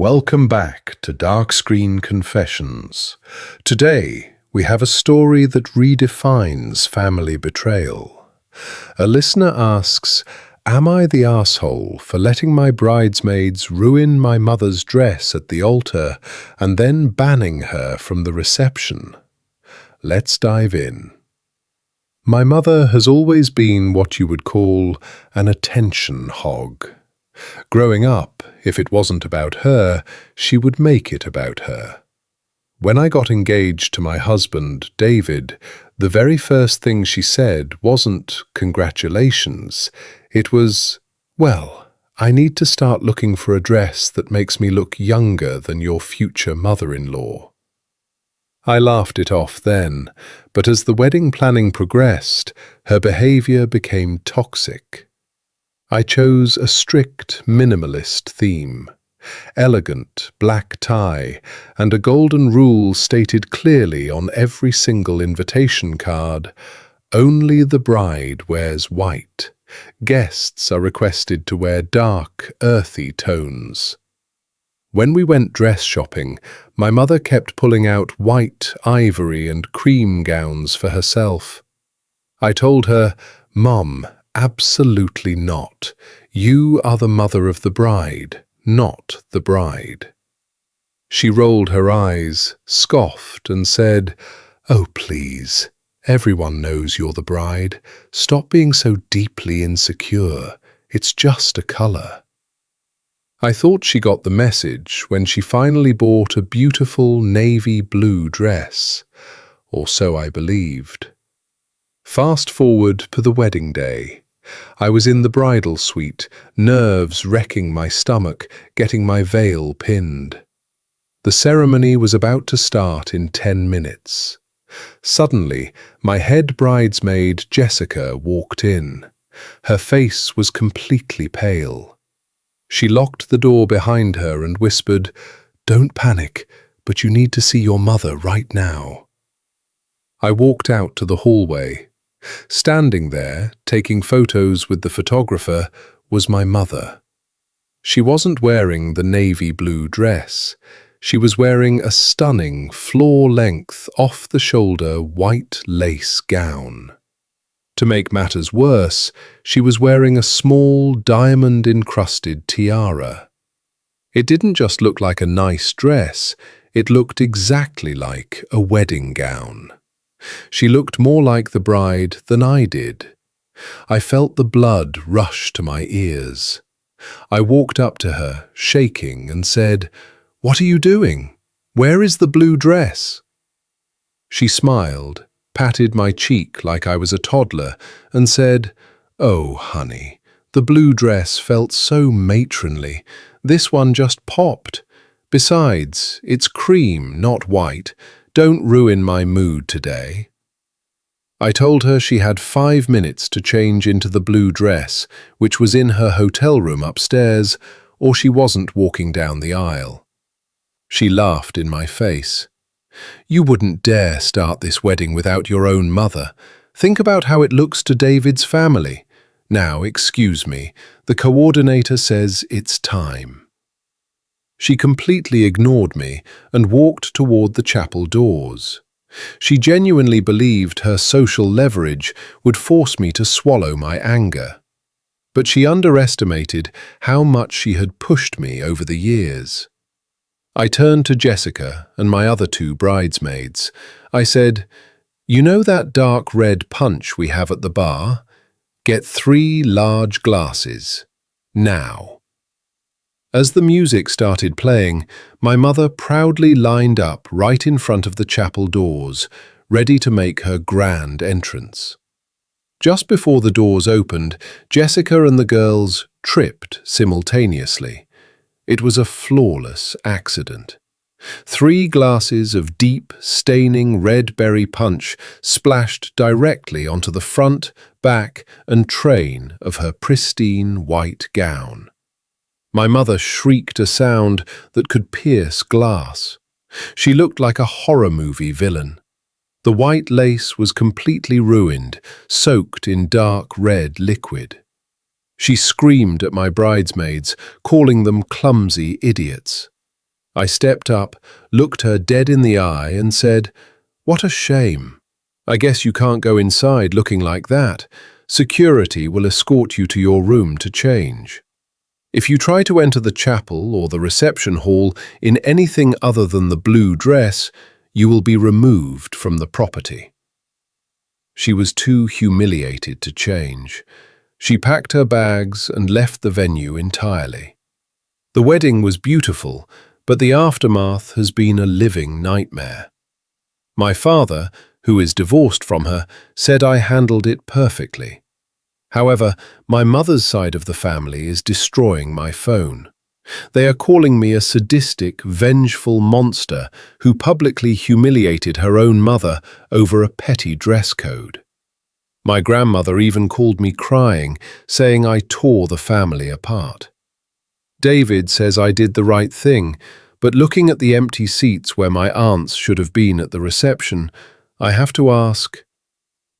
Welcome back to Dark Screen Confessions. Today, we have a story that redefines family betrayal. A listener asks, "Am I the asshole for letting my bridesmaids ruin my mother's dress at the altar and then banning her from the reception?" Let's dive in. My mother has always been what you would call an attention hog. Growing up, if it wasn't about her, she would make it about her. When I got engaged to my husband, David, the very first thing she said wasn't "congratulations." It was, "Well, I need to start looking for a dress that makes me look younger than your future mother-in-law." I laughed it off then, but as the wedding planning progressed, her behavior became toxic. I chose a strict minimalist theme, elegant black tie, and a golden rule stated clearly on every single invitation card: only the bride wears white. Guests are requested to wear dark, earthy tones. When we went dress shopping, my mother kept pulling out white, ivory, and cream gowns for herself. I told her, "Mom, absolutely not. You are the mother of the bride, not the bride." She rolled her eyes, scoffed, and said, "Oh, please. Everyone knows you're the bride. Stop being so deeply insecure. It's just a color." I thought she got the message when she finally bought a beautiful navy blue dress, or so I believed. Fast forward to the wedding day. I was in the bridal suite, nerves wrecking my stomach, getting my veil pinned. The ceremony was about to start in 10 minutes. Suddenly, my head bridesmaid, Jessica, walked in. Her face was completely pale. She locked the door behind her and whispered, "Don't panic, but you need to see your mother right now." I walked out to the hallway. Standing there, taking photos with the photographer, was my mother. She wasn't wearing the navy blue dress. She was wearing a stunning, floor-length, off-the-shoulder white lace gown. To make matters worse, she was wearing a small, diamond-encrusted tiara. It didn't just look like a nice dress, it looked exactly like a wedding gown. She looked more like the bride than I did. I felt the blood rush to my ears. I walked up to her, shaking, and said, "What are you doing? Where is the blue dress?" She smiled, patted my cheek like I was a toddler, and said, "Oh, honey, the blue dress felt so matronly. This one just popped. Besides, it's cream, not white. Don't ruin my mood today." I told her she had 5 minutes to change into the blue dress, which was in her hotel room upstairs, or she wasn't walking down the aisle. She laughed in my face. "You wouldn't dare start this wedding without your own mother. Think about how it looks to David's family. Now, excuse me, the coordinator says it's time." She completely ignored me and walked toward the chapel doors. She genuinely believed her social leverage would force me to swallow my anger. But she underestimated how much she had pushed me over the years. I turned to Jessica and my other 2 bridesmaids. I said, "You know that dark red punch we have at the bar? Get 3 large glasses. Now." As the music started playing, my mother proudly lined up right in front of the chapel doors, ready to make her grand entrance. Just before the doors opened, Jessica and the girls tripped simultaneously. It was a flawless accident. 3 glasses of deep, staining red berry punch splashed directly onto the front, back, and train of her pristine white gown. My mother shrieked a sound that could pierce glass. She looked like a horror movie villain. The white lace was completely ruined, soaked in dark red liquid. She screamed at my bridesmaids, calling them clumsy idiots. I stepped up, looked her dead in the eye and said, "What a shame. I guess you can't go inside looking like that. Security will escort you to your room to change. If you try to enter the chapel or the reception hall in anything other than the blue dress, you will be removed from the property." She was too humiliated to change. She packed her bags and left the venue entirely. The wedding was beautiful, but the aftermath has been a living nightmare. My father, who is divorced from her, said I handled it perfectly. However, my mother's side of the family is destroying my phone. They are calling me a sadistic, vengeful monster who publicly humiliated her own mother over a petty dress code. My grandmother even called me crying, saying I tore the family apart. David says I did the right thing, but looking at the empty seats where my aunts should have been at the reception, I have to ask,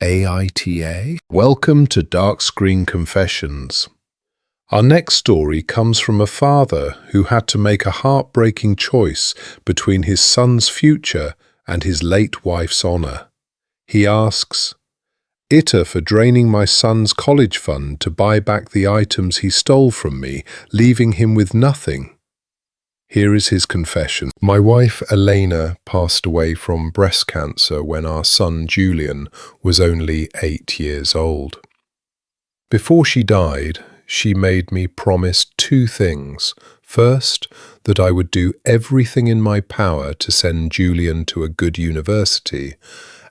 AITA? Welcome to Dark Screen Confessions. Our next story comes from a father who had to make a heartbreaking choice between his son's future and his late wife's honor. He asks, AITA for draining my son's college fund to buy back the items he stole from me, leaving him with nothing. Here is his confession. My wife Elena passed away from breast cancer when our son Julian was only 8 years old. Before she died, she made me promise 2 things. First, that I would do everything in my power to send Julian to a good university,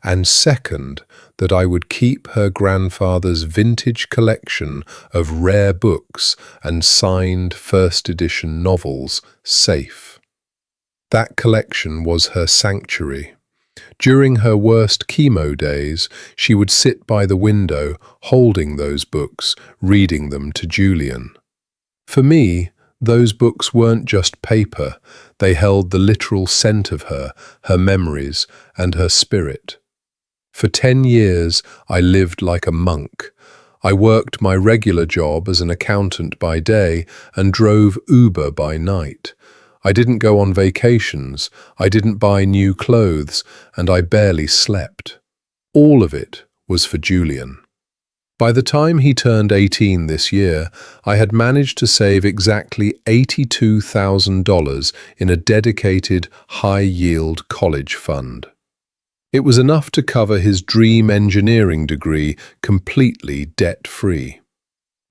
and second, that I would keep her grandfather's vintage collection of rare books and signed first edition novels safe. That collection was her sanctuary. During her worst chemo days, she would sit by the window, holding those books, reading them to Julian. For me, those books weren't just paper. They held the literal scent of her memories, and her spirit. For 10 years, I lived like a monk. I worked my regular job as an accountant by day and drove Uber by night. I didn't go on vacations, I didn't buy new clothes, and I barely slept. All of it was for Julian. By the time he turned 18 this year, I had managed to save exactly $82,000 in a dedicated, high-yield college fund. It was enough to cover his dream engineering degree completely debt-free.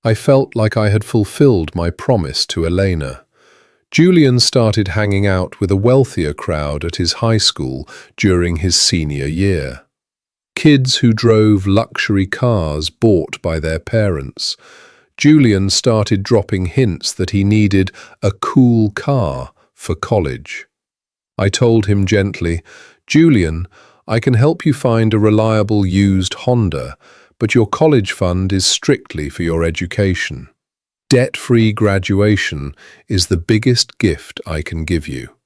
I felt like I had fulfilled my promise to Elena. Julian started hanging out with a wealthier crowd at his high school during his senior year. Kids who drove luxury cars bought by their parents. Julian started dropping hints that he needed a cool car for college. I told him gently, "Julian, I can help you find a reliable used Honda, but your college fund is strictly for your education. Debt-free graduation is the biggest gift I can give you."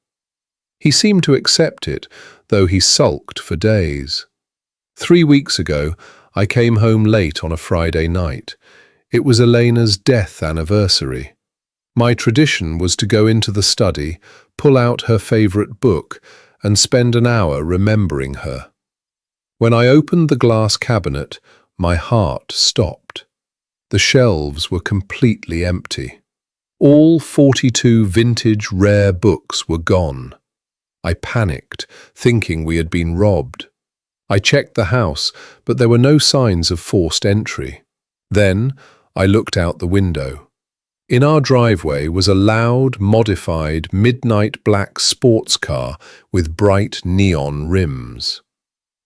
He seemed to accept it, though he sulked for days. 3 weeks ago, I came home late on a Friday night. It was Elena's death anniversary. My tradition was to go into the study, pull out her favorite book, and spend an hour remembering her. When I opened the glass cabinet, my heart stopped. The shelves were completely empty. All 42 vintage rare books were gone. I panicked, thinking we had been robbed. I checked the house, but there were no signs of forced entry. Then I looked out the window. In our driveway was a loud, modified, midnight black sports car with bright neon rims.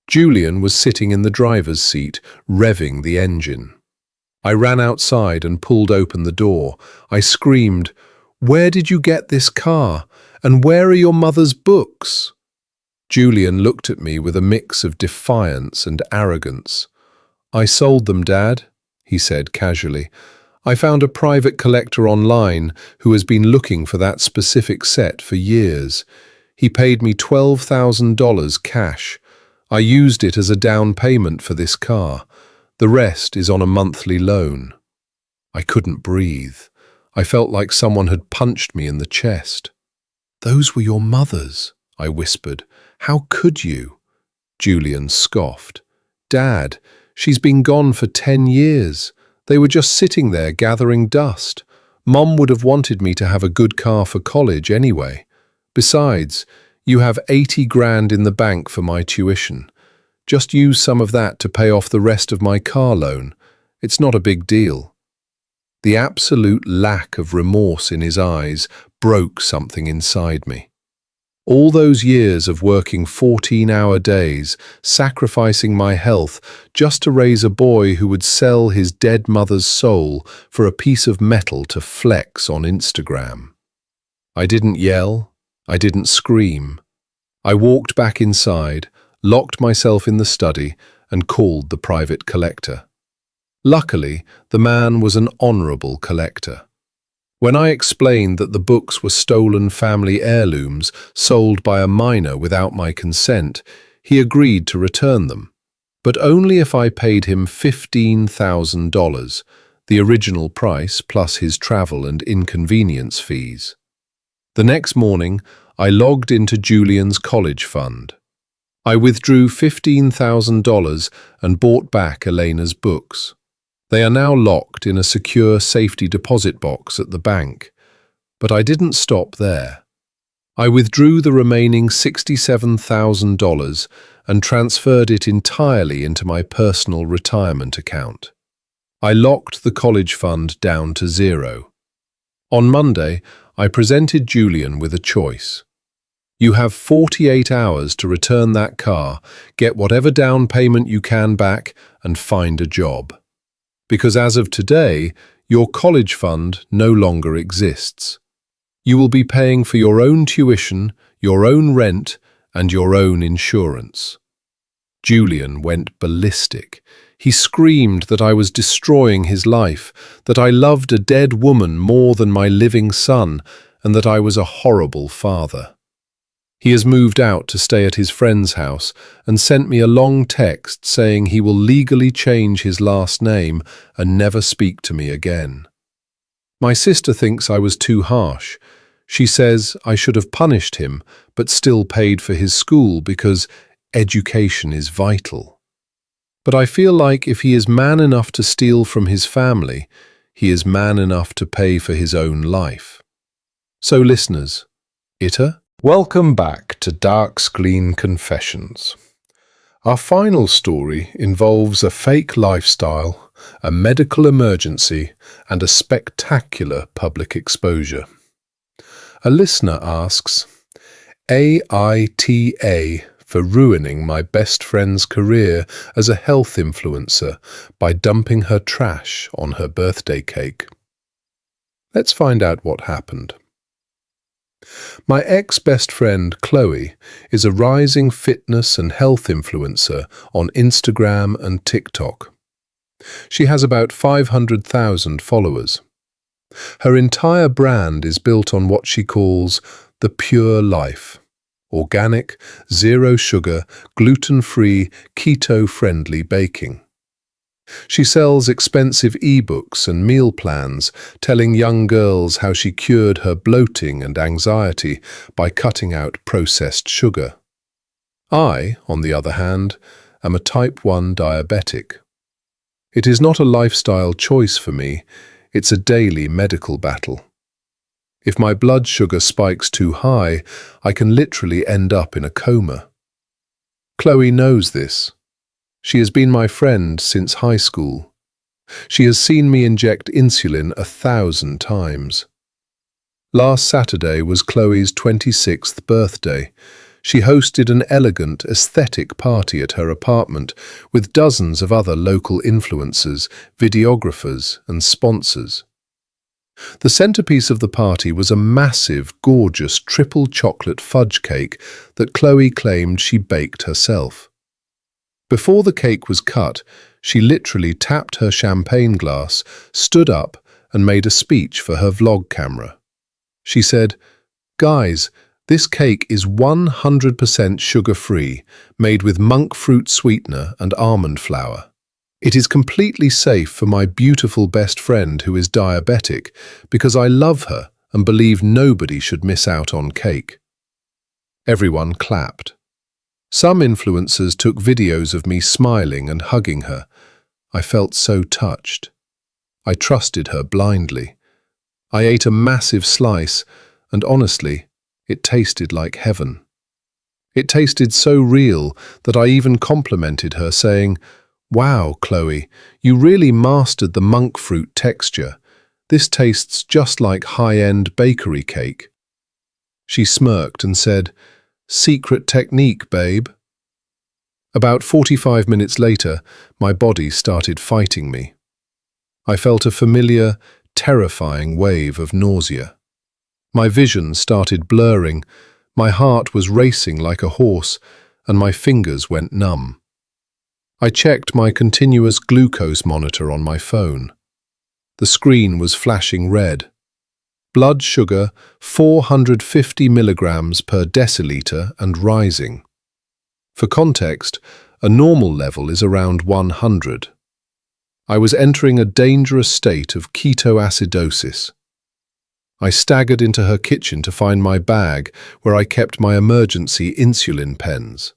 Julian was sitting in the driver's seat, revving the engine. I ran outside and pulled open the door. I screamed, "Where did you get this car? And where are your mother's books?" Julian looked at me with a mix of defiance and arrogance. "I sold them, Dad," he said casually. "I found a private collector online who has been looking for that specific set for years. He paid me $12,000 cash. I used it as a down payment for this car. The rest is on a monthly loan." I couldn't breathe. I felt like someone had punched me in the chest. "Those were your mother's," I whispered. "How could you?" Julian scoffed. "Dad, she's been gone for 10 years. They were just sitting there gathering dust. Mom would have wanted me to have a good car for college anyway. Besides, you have 80 grand in the bank for my tuition. Just use some of that to pay off the rest of my car loan. It's not a big deal." The absolute lack of remorse in his eyes broke something inside me. All those years of working 14-hour days, sacrificing my health just to raise a boy who would sell his dead mother's soul for a piece of metal to flex on Instagram. I didn't yell. I didn't scream. I walked back inside, locked myself in the study, and called the private collector. Luckily, the man was an honourable collector. When I explained that the books were stolen family heirlooms sold by a minor without my consent, he agreed to return them, but only if I paid him $15,000, the original price plus his travel and inconvenience fees. The next morning, I logged into Julian's college fund. I withdrew $15,000 and bought back Elena's books. They are now locked in a secure safety deposit box at the bank. But I didn't stop there. I withdrew the remaining $67,000 and transferred it entirely into my personal retirement account. I locked the college fund down to zero. On Monday, I presented Julian with a choice. You have 48 hours to return that car, get whatever down payment you can back, and find a job. Because as of today, your college fund no longer exists. You will be paying for your own tuition, your own rent, and your own insurance. Julian went ballistic. He screamed that I was destroying his life, that I loved a dead woman more than my living son, and that I was a horrible father. He has moved out to stay at his friend's house and sent me a long text saying he will legally change his last name and never speak to me again. My sister thinks I was too harsh. She says I should have punished him but still paid for his school because education is vital. But I feel like if he is man enough to steal from his family, he is man enough to pay for his own life. So listeners, AITA? Welcome back to Dark Screen Confessions. Our final story involves a fake lifestyle, a medical emergency, and a spectacular public exposure. A listener asks, AITA for ruining my best friend's career as a health influencer by dumping her trash on her birthday cake. Let's find out what happened. My ex-best friend, Chloe, is a rising fitness and health influencer on Instagram and TikTok. She has about 500,000 followers. Her entire brand is built on what she calls the pure life: organic, zero sugar, gluten-free, keto-friendly baking. She sells expensive ebooks and meal plans, telling young girls how she cured her bloating and anxiety by cutting out processed sugar. I, on the other hand, am a type 1 diabetic. It is not a lifestyle choice for me, it's a daily medical battle. If my blood sugar spikes too high, I can literally end up in a coma. Chloe knows this. She has been my friend since high school. She has seen me inject insulin 1,000 times. Last Saturday was Chloe's 26th birthday. She hosted an elegant, aesthetic party at her apartment with dozens of other local influencers, videographers, and sponsors. The centerpiece of the party was a massive, gorgeous triple chocolate fudge cake that Chloe claimed she baked herself. Before the cake was cut, she literally tapped her champagne glass, stood up, and made a speech for her vlog camera. She said, "Guys, this cake is 100% sugar-free, made with monk fruit sweetener and almond flour. It is completely safe for my beautiful best friend who is diabetic because I love her and believed nobody should miss out on cake. Everyone clapped. Some influencers took videos of me smiling and hugging her. I felt so touched. I trusted her blindly. I ate a massive slice, and honestly, it tasted like heaven. It tasted so real that I even complimented her, saying, "Wow, Chloe, you really mastered the monk fruit texture. This tastes just like high-end bakery cake." She smirked and said, "Secret technique, babe." About 45 minutes later, my body started fighting me. I felt a familiar, terrifying wave of nausea. My vision started blurring, my heart was racing like a horse, and my fingers went numb. I checked my continuous glucose monitor on my phone. The screen was flashing red. Blood sugar 450 milligrams per deciliter and rising. For context, a normal level is around 100. I was entering a dangerous state of ketoacidosis. I staggered into her kitchen to find my bag where I kept my emergency insulin pens.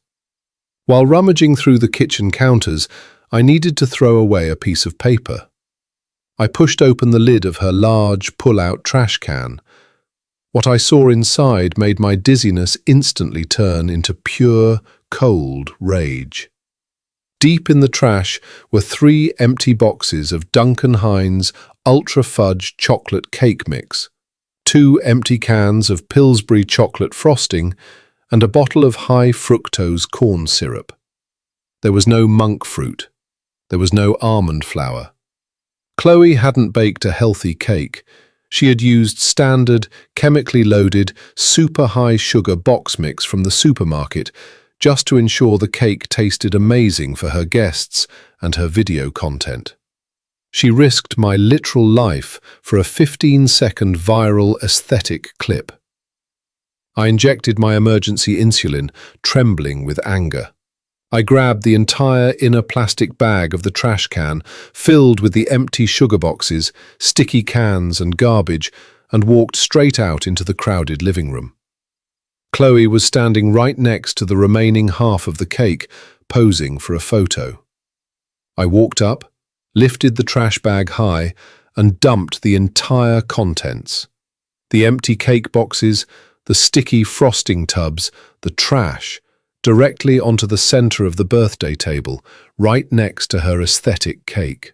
While rummaging through the kitchen counters, I needed to throw away a piece of paper. I pushed open the lid of her large, pull-out trash can. What I saw inside made my dizziness instantly turn into pure, cold rage. Deep in the trash were 3 empty boxes of Duncan Hines Ultra Fudge Chocolate Cake Mix, 2 empty cans of Pillsbury chocolate frosting, and a bottle of high-fructose corn syrup. There was no monk fruit. There was no almond flour. Chloe hadn't baked a healthy cake. She had used standard, chemically loaded, super-high sugar box mix from the supermarket just to ensure the cake tasted amazing for her guests and her video content. She risked my literal life for a 15-second viral aesthetic clip. I injected my emergency insulin, trembling with anger. I grabbed the entire inner plastic bag of the trash can, filled with the empty sugar boxes, sticky cans and garbage, and walked straight out into the crowded living room. Chloe was standing right next to the remaining half of the cake, posing for a photo. I walked up, lifted the trash bag high, and dumped the entire contents. The empty cake boxes, the sticky frosting tubs, the trash, directly onto the center of the birthday table, right next to her aesthetic cake.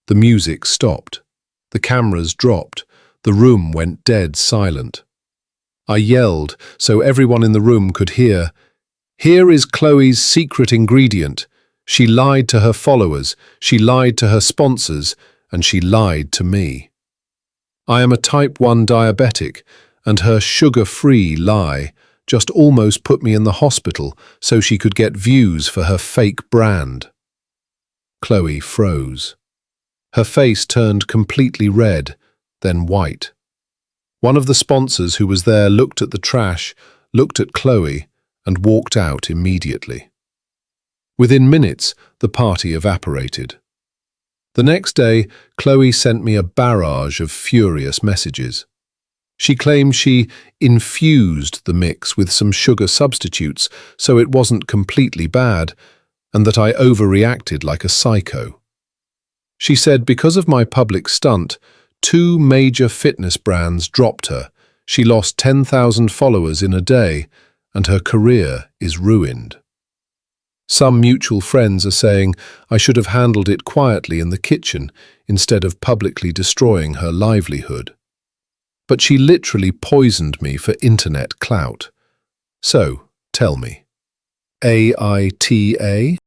The music stopped. The cameras dropped. The room went dead silent. I yelled so everyone in the room could hear, "Here is Chloe's secret ingredient. She lied to her followers, she lied to her sponsors, and she lied to me. I am a type 1 diabetic, and her sugar-free lie just almost put me in the hospital so she could get views for her fake brand." Chloe froze. Her face turned completely red, then white. One of the sponsors who was there looked at the trash, looked at Chloe, and walked out immediately. Within minutes, the party evaporated. The next day, Chloe sent me a barrage of furious messages. She claimed she infused the mix with some sugar substitutes so it wasn't completely bad, and that I overreacted like a psycho. She said because of my public stunt, 2 major fitness brands dropped her. She lost 10,000 followers in a day, and her career is ruined. Some mutual friends are saying I should have handled it quietly in the kitchen instead of publicly destroying her livelihood. But she literally poisoned me for internet clout. So, tell me, AITA?